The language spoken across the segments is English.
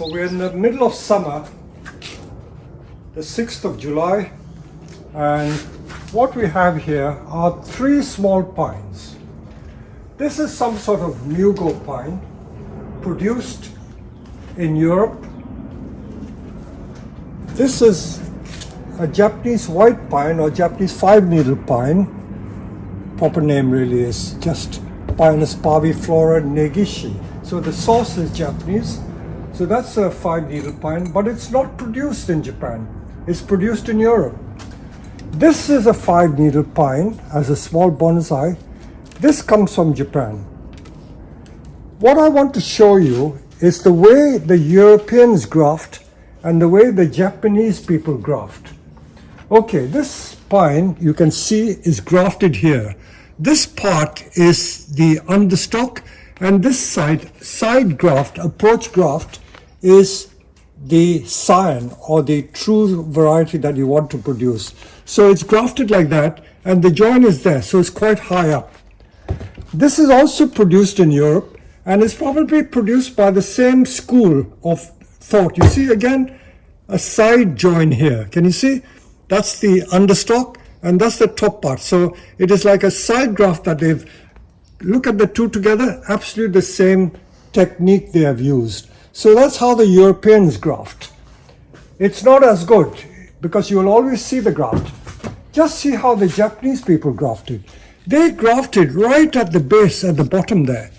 So we're in the middle of summer, the 6th of July, and what we have here are 3 small pines. This is some sort of mugo pine produced in Europe. This is a Japanese white pine or Japanese 5-needle pine. Proper name really is just Pinus parviflora negishi. So the source is Japanese. So that's a 5-needle pine, but it's not produced in Japan. It's produced in Europe. This is a 5-needle pine as a small bonsai. This comes from Japan. What I want to show you is the way the Europeans graft and the way the Japanese people graft. Okay, this pine you can see is grafted here. This part is the understock, and this side graft, approach graft, is the scion or the true variety that you want to produce. So it's grafted like that, and the joint is there, so it's quite high up. This is also produced in Europe, and it's probably produced by the same school of thought. You see again a side joint here. Can you see? That's the understock, and that's the top part. So it is like a side graft that they've, look at the two together, absolutely the same technique they have used. So that's how the Europeans graft. It's not as good because you will always see the graft. Just see how the Japanese people grafted. They grafted right at the base, at the bottom there,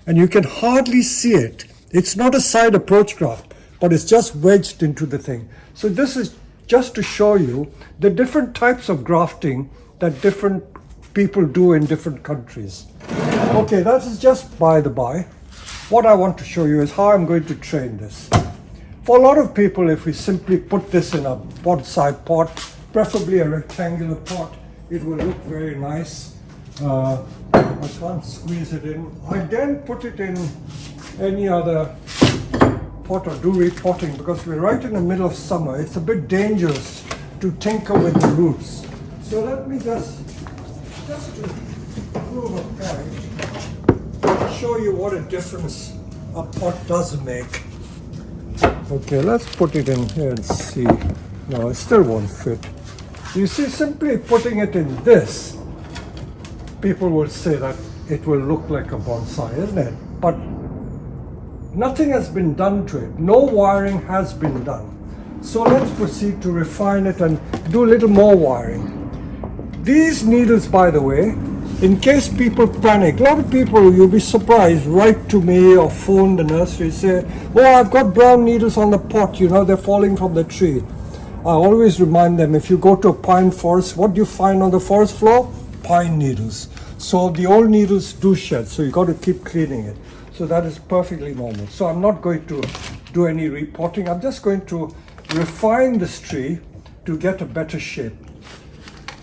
and you can hardly see it. It's not a side approach graft, but it's just wedged into the thing. So this is just to show you the different types of grafting that different people do in different countries. Okay, that is just by the by. What I want to show you is how I'm going to train this. For a lot of people, if we simply put this in a bonsai pot, preferably a rectangular pot, it will look very nice. I can't squeeze it in. I don't put it in any other pot or do repotting because we're right in the middle of summer. It's a bit dangerous to tinker with the roots. So let me just to prove a point, show you what a difference a pot does make. Okay, let's put it in here and see. No, it still won't fit. You see, simply putting it in this, people will say that it will look like a bonsai, isn't it? But nothing has been done to it. No wiring has been done. So let's proceed to refine it and do a little more wiring. These needles, by the way, in case people panic, a lot of people, you'll be surprised, write to me or phone the nursery, say, oh, I've got brown needles on the pot, you know, they're falling from the tree. I always remind them, if you go to a pine forest, what do you find on the forest floor? Pine needles. So the old needles do shed, so you got to keep cleaning it. So that is perfectly normal. So I'm not going to do any repotting. I'm just going to refine this tree to get a better shape.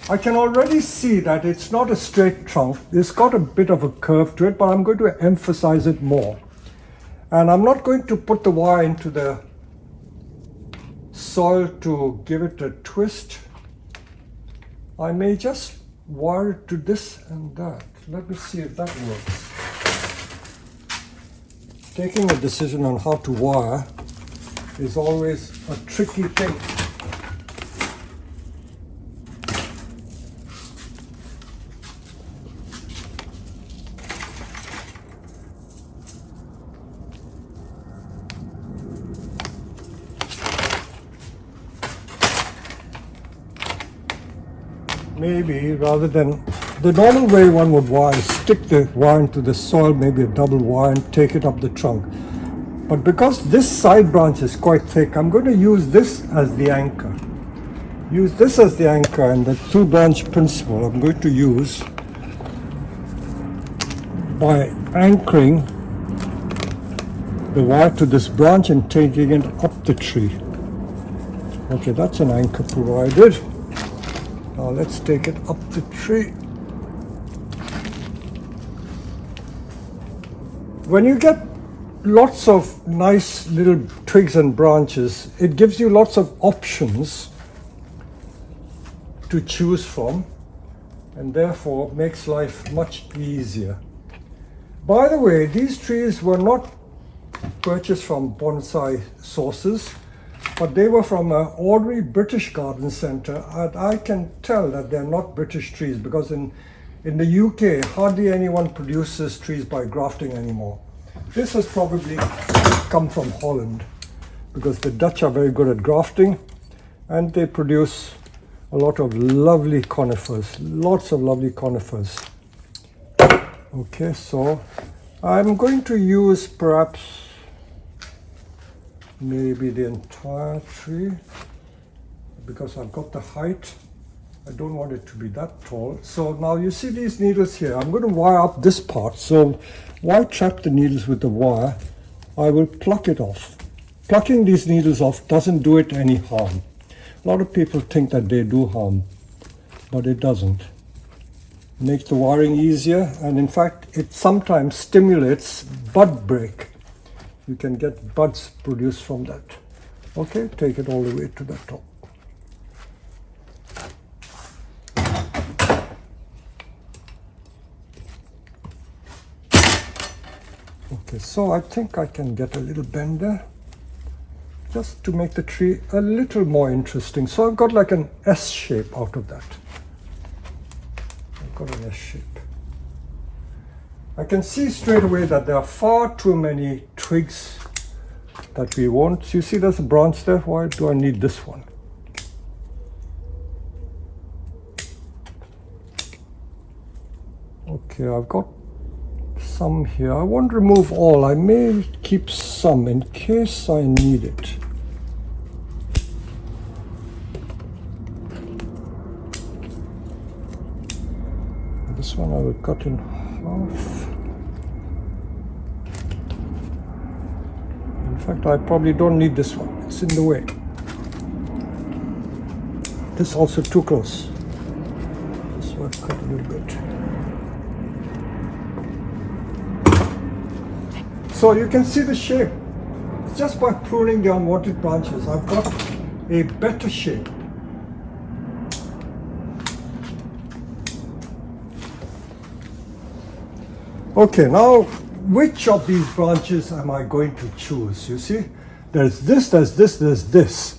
I can already see that it's not a straight trunk. It's got a bit of a curve to it, but I'm going to emphasize it more. And I'm not going to put the wire into the soil to give it a twist. I may just wire it to this and that. Let me see if that works. Taking a decision on how to wire is always a tricky thing. Maybe rather than the normal way one would wire, stick the wire into the soil, maybe a double wire, and take it up the trunk. But because this side branch is quite thick, I'm going to use this as the anchor. Use this as the anchor, and the 2-branch principle I'm going to use by anchoring the wire to this branch and taking it up the tree. Okay, that's an anchor provided. Now let's take it up the tree. When you get lots of nice little twigs and branches, it gives you lots of options to choose from, and therefore makes life much easier. By the way, these trees were not purchased from Bonsai sources, but they were from an ordinary British garden centre, and I can tell that they're not British trees because in the UK hardly anyone produces trees by grafting anymore. This has probably come from Holland because the Dutch are very good at grafting and they produce a lot of lovely conifers, lots of lovely conifers. Okay, so I'm going to use perhaps maybe the entire tree because I've got the height. I don't want it to be that tall. So now you see these needles here. I'm going to wire up this part. So why trap the needles with the wire? I will pluck it off. Plucking these needles off doesn't do it any harm. A lot of people think that they do harm, but it doesn't. Makes the wiring easier, and in fact it sometimes stimulates bud break. You can get buds produced from that. Okay, take it all the way to the top. Okay, so I think I can get a little bend there just to make the tree a little more interesting. So I've got like an S shape out of that. Got an S shape. I can see straight away that there are far too many twigs that we want. You see there's a branch there. Why do I need this one? Okay, I've got some here. I won't remove all. I may keep some in case I need it. This one I will cut in half. In fact, I probably don't need this one. It's in the way. This is also too close. So I've cut a little bit. So you can see the shape. Just by pruning the unwanted branches, I've got a better shape. Okay, now which of these branches am I going to choose? You see, there's this, there's this, there's this.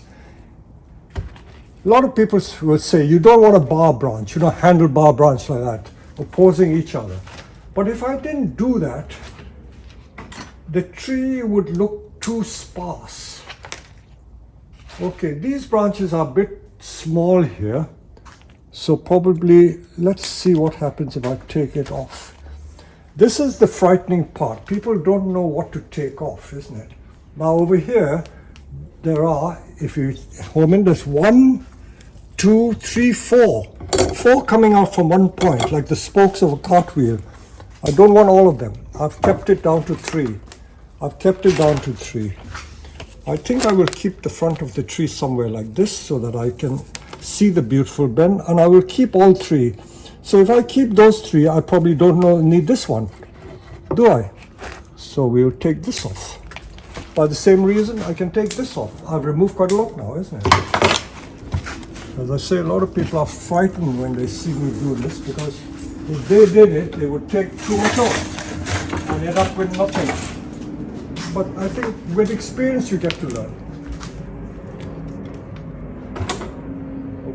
A lot of people will say you don't want a bar branch, handlebar branch like that, opposing each other. But if I didn't do that, the tree would look too sparse. Okay, these branches are a bit small here, so probably let's see what happens if I take it off. This is the frightening part. People don't know what to take off, isn't it? Now over here, there are, if you home in, there's 1, 2, 3, 4. 4 coming out from one point, like the spokes of a cartwheel. I don't want all of them. I've kept it down to 3. I've kept it down to 3. I think I will keep the front of the tree somewhere like this so that I can see the beautiful bend, and I will keep all 3. So if I keep those 3, I probably don't need this one, do I? So we'll take this off. By the same reason, I can take this off. I've removed quite a lot now, isn't it? As I say, a lot of people are frightened when they see me do this because if they did it, they would take too much off and end up with nothing. But I think with experience, you get to learn.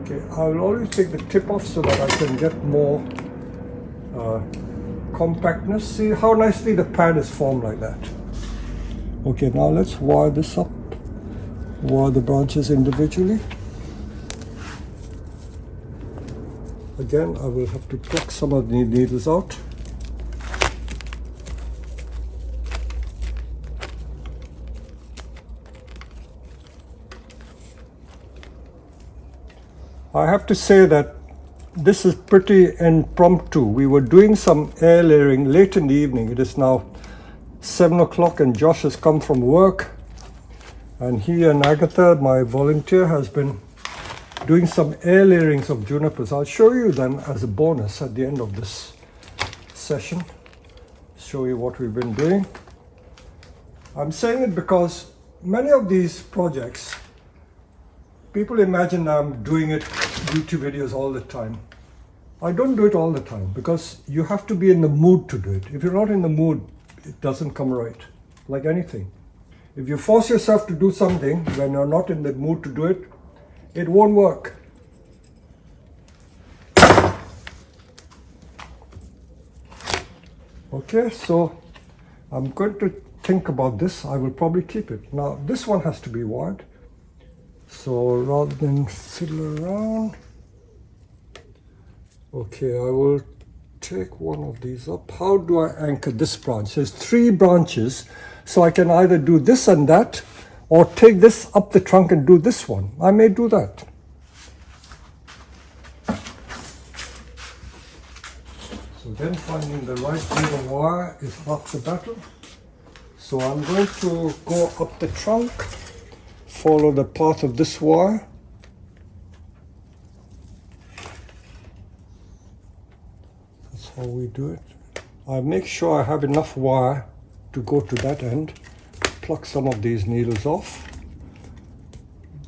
Okay, I will always take the tip off so that I can get more compactness. See how nicely the pad is formed like that. Okay, now let's wire this up. Wire the branches individually. Again, I will have to pluck some of the needles out. I have to say that this is pretty impromptu. We were doing some air layering late in the evening. It is now 7 o'clock and Josh has come from work. And he and Agatha, my volunteer, has been doing some air layerings of junipers. I'll show you them as a bonus at the end of this session. Show you what we've been doing. I'm saying it because many of these projects, people imagine I'm doing it, YouTube videos all the time. I don't do it all the time because you have to be in the mood to do it. If you're not in the mood, it doesn't come right, like anything. If you force yourself to do something when you're not in the mood to do it, it won't work. Okay, so I'm going to think about this. I will probably keep it. Now, this one has to be wired. So rather than fiddle around, okay, I will take one of these up. How do I anchor this branch? There's 3 branches, so I can either do this and that, or take this up the trunk and do this one. I may do that. So then finding the right needle wire is half the battle. So I'm going to go up the trunk, follow the path of this wire. That's how we do it. I make sure I have enough wire to go to that end. Pluck some of these needles off.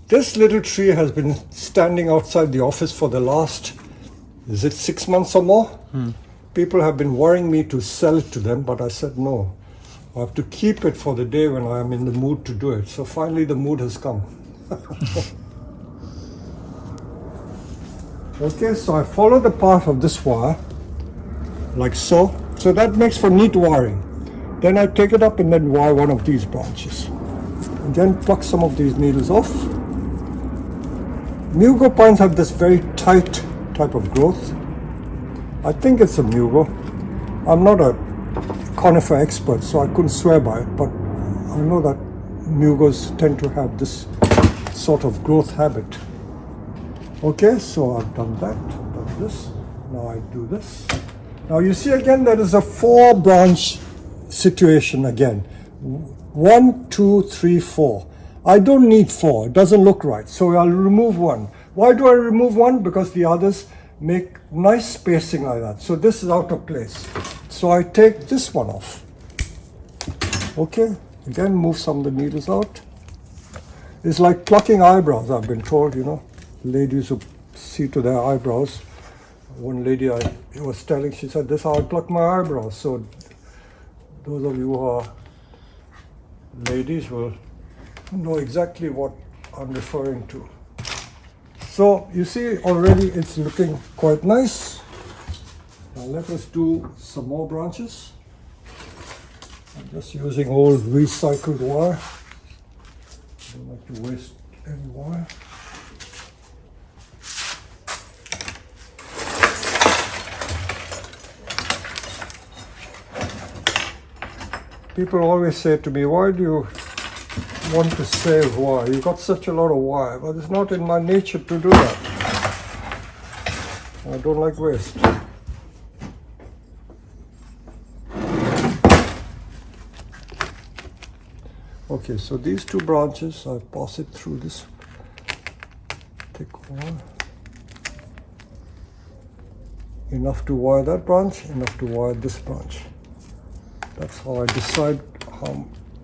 This little tree has been standing outside the office for the last, is it 6 months or more? People have been worrying me to sell it to them, but I said no. I have to keep it for the day when I am in the mood to do it. So finally the mood has come. Okay, so I follow the path of this wire, like so. So that makes for neat wiring. Then I take it up and then wire one of these branches. And then pluck some of these needles off. Mugo pines have this very tight type of growth. I think it's a mugo. I'm not a conifer expert, so I couldn't swear by it, but I know that mugos tend to have this sort of growth habit. Okay, so I've done that, done this. Now I do this. Now you see again there is a 4 branch situation again. 1, 2, 3, 4. I don't need 4, it doesn't look right, so I'll remove 1. Why do I remove 1? Because the others make nice spacing like that. So this is out of place. So I take this one off. Okay, again move some of the needles out. It's like plucking eyebrows, I've been told, you know. Ladies who see to their eyebrows. One lady I was telling, she said, this is how I pluck my eyebrows. So those of you who are ladies will know exactly what I'm referring to. So you see already it's looking quite nice. Now let us do some more branches. I'm just using old recycled wire. I don't like to waste any wire. People always say to me, why do you want to save wire? You've got such a lot of wire. But it's not in my nature to do that. I don't like waste. Okay, so these 2 branches, I pass it through this thick wire. Enough to wire that branch, enough to wire this branch. That's how I decide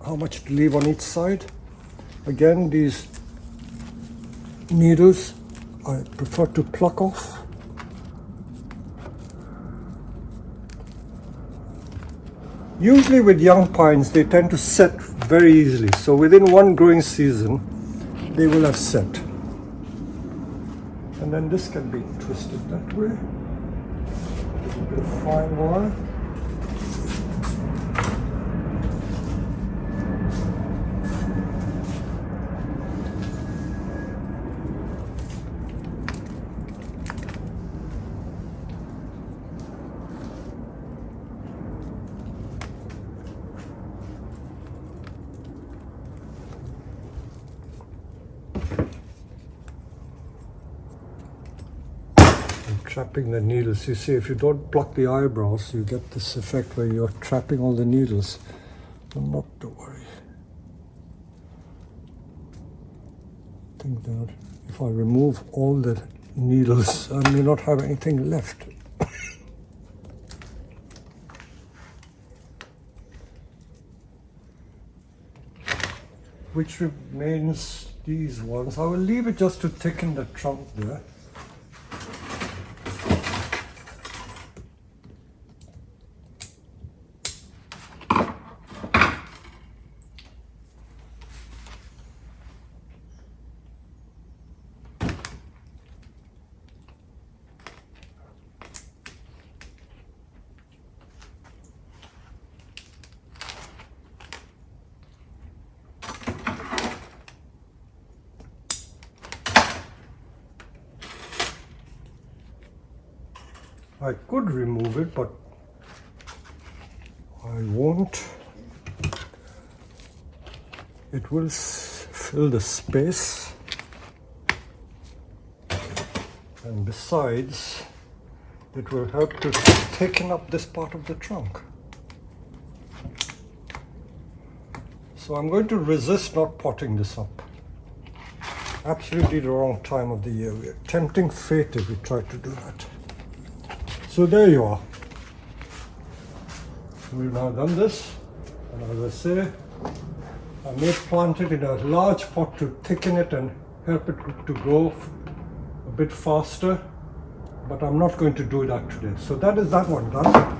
how much to leave on each side. Again, these needles I prefer to pluck off. Usually with young pines, they tend to set very easily. So within 1 growing season, they will have set. And then this can be twisted that way. A little bit of fine wire. Trapping the needles. You see, if you don't pluck the eyebrows, you get this effect where you're trapping all the needles. So not to worry. I think that if I remove all the needles, I may not have anything left. Which remains these ones. I will leave it just to thicken the trunk there. I could remove it, but I won't. It will fill the space, and besides, it will help to thicken up this part of the trunk. So I'm going to resist not potting this up. Absolutely the wrong time of the year. We're tempting fate if we try to do that. So there you are. We've now done this, and as I say, I may plant it in a large pot to thicken it and help it to grow a bit faster, but I'm not going to do that today. So that is that one done.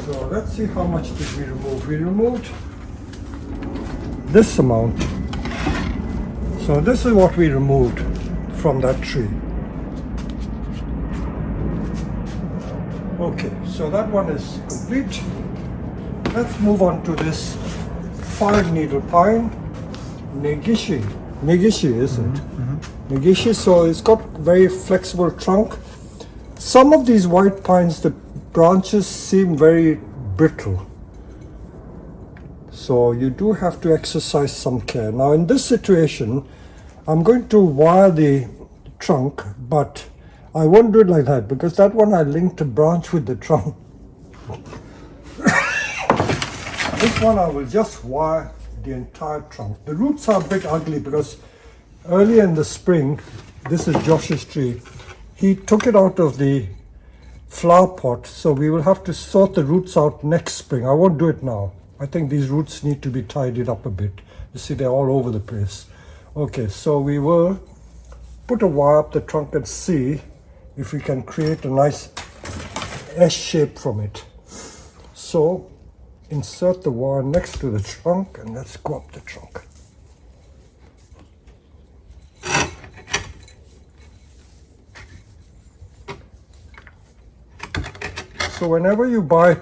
So let's see how much did we remove. We removed this amount. So this is what we removed from that tree. Okay, so that one is complete. Let's move on to this 5-needle pine, Negishi. Negishi, is it? Negishi, so it's got very flexible trunk. Some of these white pines, the branches seem very brittle. So you do have to exercise some care. Now in this situation, I'm going to wire the trunk, but I won't do it like that because that one I linked a branch with the trunk. This one I will just wire the entire trunk. The roots are a bit ugly because earlier in the spring, this is Josh's tree, he took it out of the flower pot, so we will have to sort the roots out next spring. I won't do it now. I think these roots need to be tidied up a bit. You see, they're all over the place. Okay, so we will put a wire up the trunk and see if we can create a nice S shape from it. So insert the wire next to the trunk and let's go up the trunk. So whenever you buy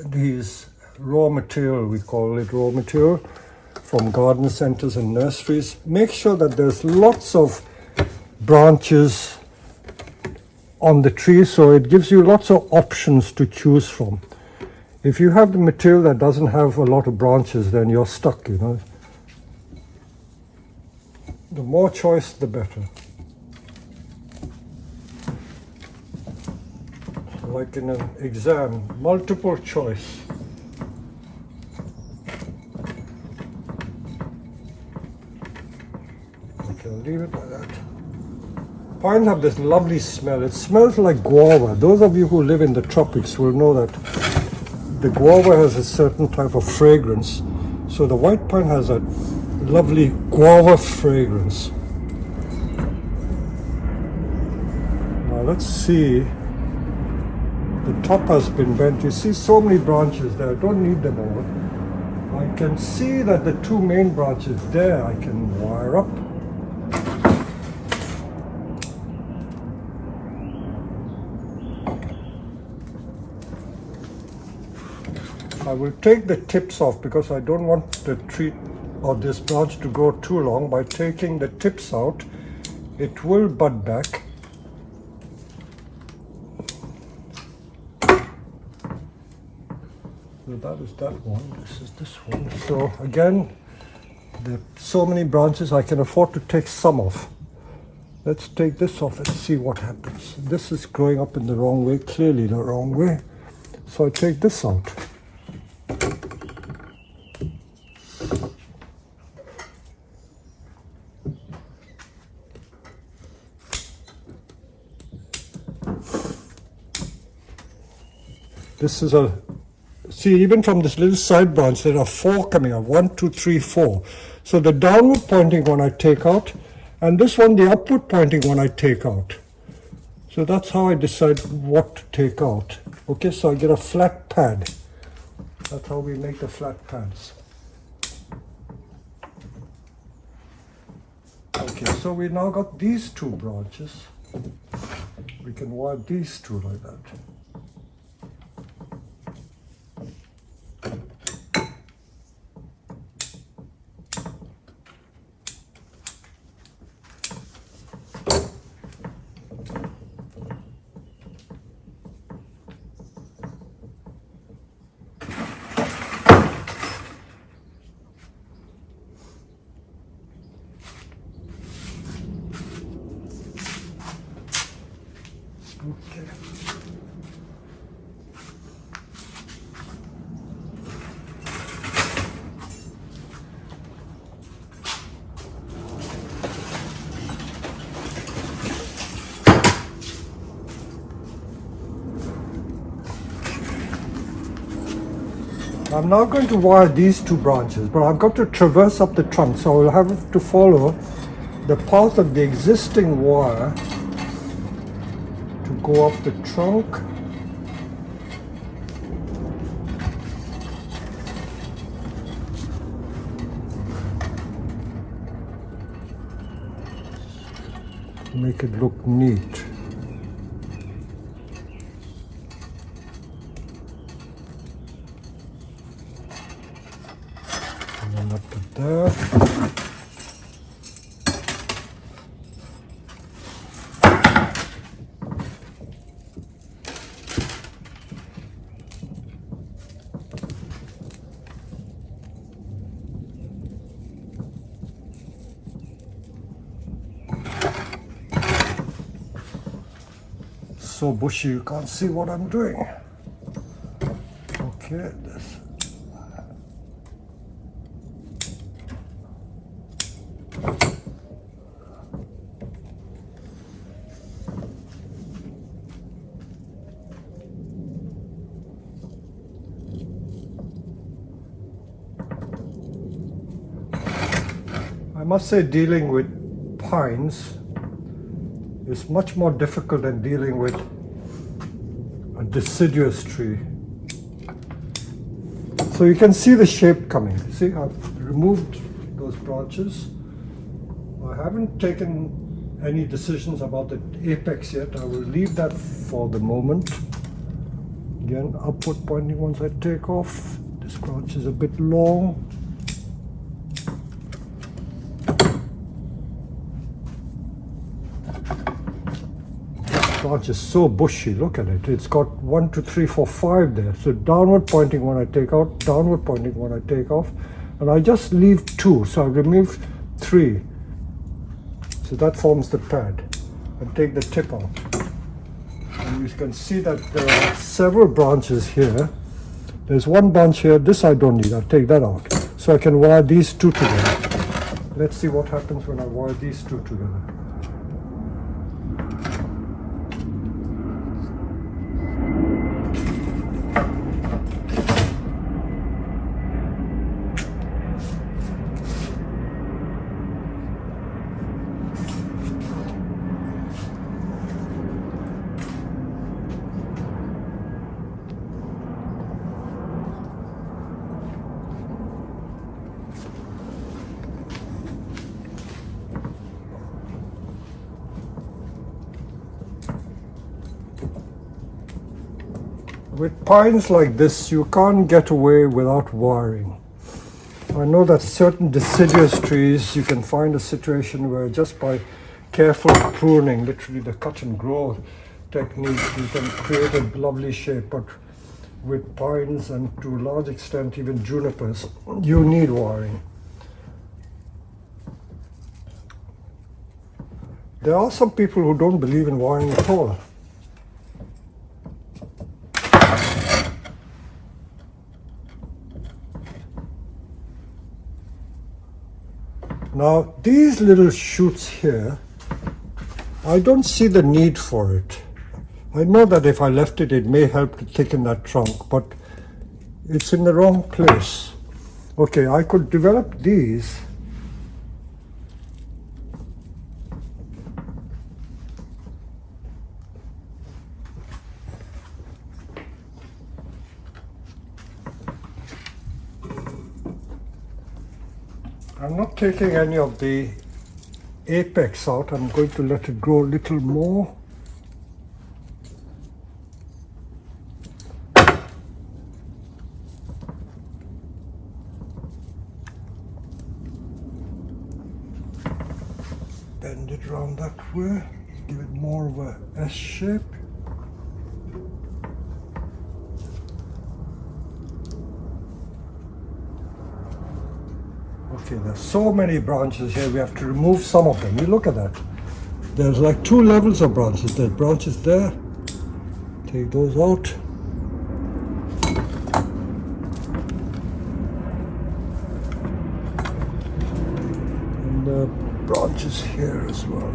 these raw material, we call it raw material, from garden centers and nurseries, make sure that there's lots of branches on the tree, so it gives you lots of options to choose from. If you have the material that doesn't have a lot of branches, then you're stuck, you know. The more choice, the better. Like in an exam, multiple choice. Okay, I'll leave it like that. Pines have this lovely smell. It smells like guava. Those of you who live in the tropics will know that the guava has a certain type of fragrance. So the white pine has a lovely guava fragrance. Now let's see. The top has been bent. You see so many branches there. I don't need them all. I can see that the two main branches there I can wire up. I will take the tips off because I don't want the tree or this branch to grow too long. By taking the tips out, it will bud back. So that is that one, this is this one. So again, there are so many branches, I can afford to take some off. Let's take this off and see what happens. This is growing up in the wrong way, clearly the wrong way. So I take this out. This is a, see, even from this little side branch, there are 4 coming out. 1, 2, 3, 4. So the downward pointing one I take out, and this one, the upward pointing one I take out. So that's how I decide what to take out. Okay, so I get a flat pad. That's how we make the flat pads. Okay, so we now got these 2 branches. We can wire these 2 like that. Okay. I'm now going to wire these two branches, but I've got to traverse up the trunk, so I'll have to follow the path of the existing wire to go up the trunk. Make it look neat. And then up to there. So bushy you can't see what I'm doing. Okay, this. I must say dealing with pines is much more difficult than dealing with a deciduous tree. So you can see the shape coming. See, I've removed those branches. I haven't taken any decisions about the apex yet. I will leave that for the moment. Again, upward pointing ones I take off. This branch is a bit long. Branch is so bushy, look at it. It's got 1, 2, 3, 4, 5 there. So downward pointing one I take out, downward pointing one I take off, and I just leave 2. So I remove 3. So that forms the pad. And take the tip out. And you can see that there are several branches here. There's one branch here. This I don't need. I'll take that out. So I can wire these two together. Let's see what happens when I wire these two together. With pines like this, you can't get away without wiring. I know that certain deciduous trees, you can find a situation where just by careful pruning, literally the cut and grow technique, you can create a lovely shape. But with pines and to a large extent even junipers, you need wiring. There are some people who don't believe in wiring at all. Now, these little shoots here, I don't see the need for it. I know that if I left it, it may help to thicken that trunk, but it's in the wrong place. Okay, I could develop these. I'm not taking any of the apex out. I'm going to let it grow a little more. Bend it around that way, give it more of a S shape. Okay, there's so many branches here, we have to remove some of them. You look at that. There's like 2 levels of branches. There's branches there Take those out. And the branches here as well.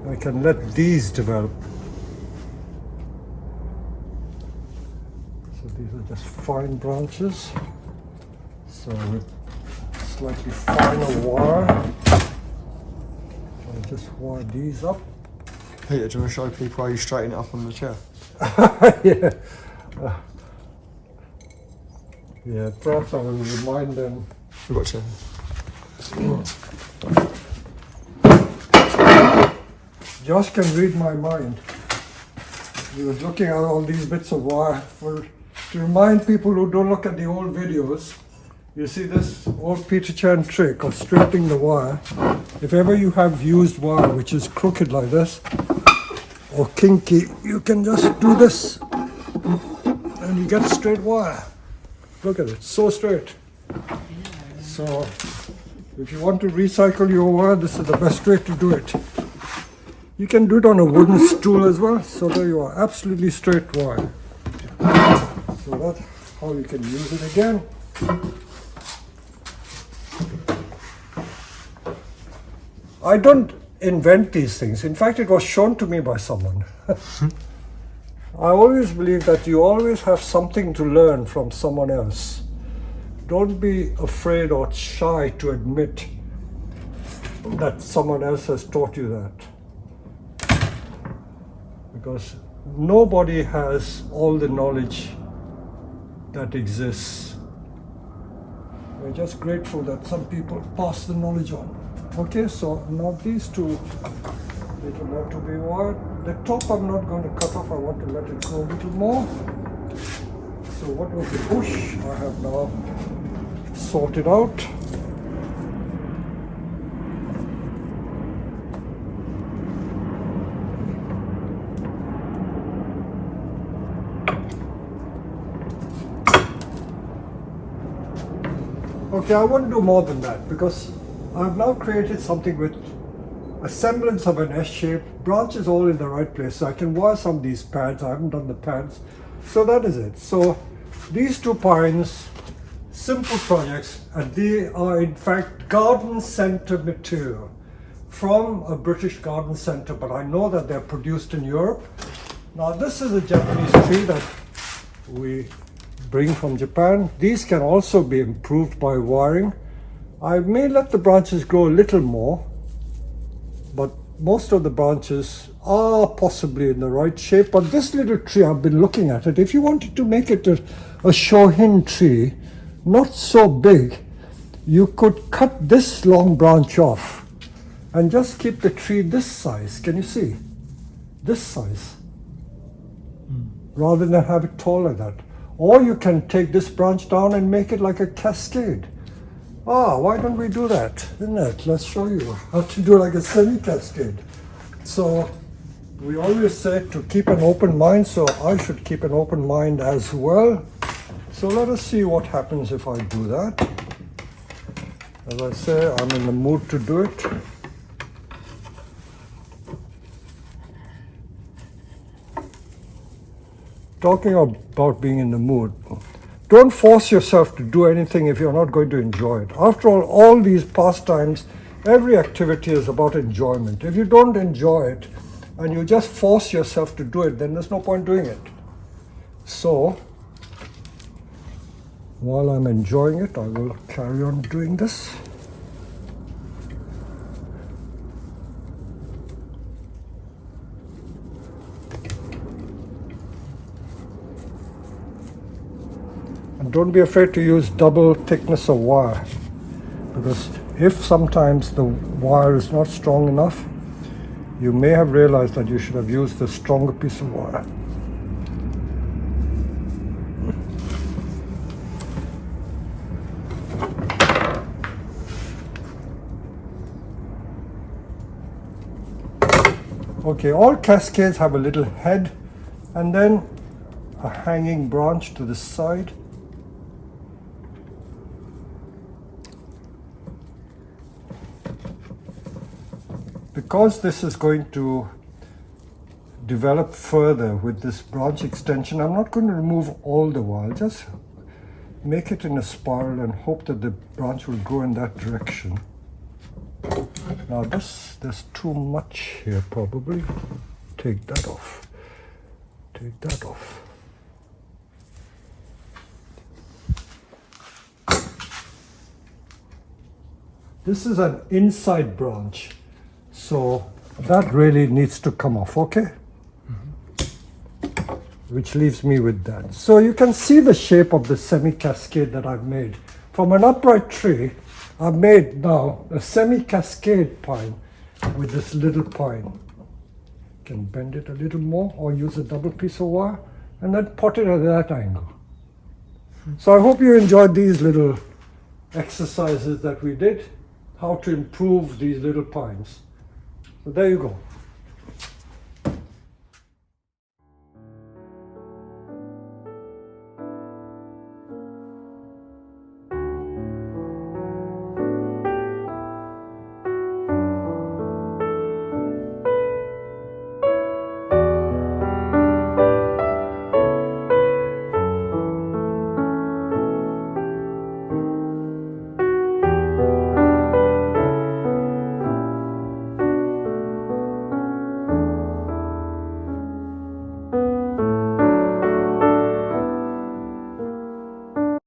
I can let these develop. So these are just fine branches. So with slightly finer wire, I'll just wire these up. Peter, do you want to show people how you straighten it up on the chair? Yeah. Yeah, perhaps I will remind them. We've got a chair. Josh can read my mind. He was looking at all these bits of wire to remind people who don't look at the old videos. You see this old Peter Chan trick of straightening the wire. If ever you have used wire which is crooked like this or kinky, you can just do this and you get straight wire. Look at it, so straight. So if you want to recycle your wire, this is the best way to do it. You can do it on a wooden stool as well, so there you are, absolutely straight wire. So that's how you can use it again. I don't invent these things. In fact, it was shown to me by someone. I always believe that you always have something to learn from someone else. Don't be afraid or shy to admit that someone else has taught you that. Because nobody has all the knowledge that exists. We're just grateful that some people pass the knowledge on. Okay, so now these two little more to be wired. The top I'm not going to cut off, I want to let it grow a little more. So what was the bush I have now sorted out. Okay, I won't do more than that because I've now created something with a semblance of an S shape, branches all in the right place. So I can wire some of these pads. I haven't done the pads. So that is it. So these two pines, simple projects, and they are in fact garden center material from a British garden center, but I know that they're produced in Europe. Now this is a Japanese tree that we bring from Japan. These can also be improved by wiring. I may let the branches grow a little more, but most of the branches are possibly in the right shape. But this little tree, I've been looking at it. If you wanted to make it a shohin tree, not so big, you could cut this long branch off and just keep the tree this size. Can you see? This size. Rather than have it tall like that. Or you can take this branch down and make it like a cascade. Why don't we do that? Isn't it? Let's show you how to do like a semi-cascade. So we always say to keep an open mind, so I should keep an open mind as well. So let us see what happens if I do that. As I say, I'm in the mood to do it. Talking about being in the mood, don't force yourself to do anything if you're not going to enjoy it. After all these pastimes, every activity is about enjoyment. If you don't enjoy it and you just force yourself to do it, then there's no point doing it. So, while I'm enjoying it, I will carry on doing this. And don't be afraid to use double thickness of wire, because if sometimes the wire is not strong enough, you may have realized that you should have used a stronger piece of wire. Okay, all cascades have a little head, and then a hanging branch to the side. Because this is going to develop further with this branch extension, I'm not going to remove all the while, just make it in a spiral and hope that the branch will go in that direction. Now there's too much here probably. Take that off. Take that off. This is an inside branch, so that really needs to come off, okay? Which leaves me with that. So you can see the shape of the semi-cascade that I've made. From an upright tree, I've made now a semi-cascade pine with this little pine. Can bend it a little more or use a double piece of wire and then pot it at that angle. So I hope you enjoyed these little exercises that we did, how to improve these little pines. So there you go.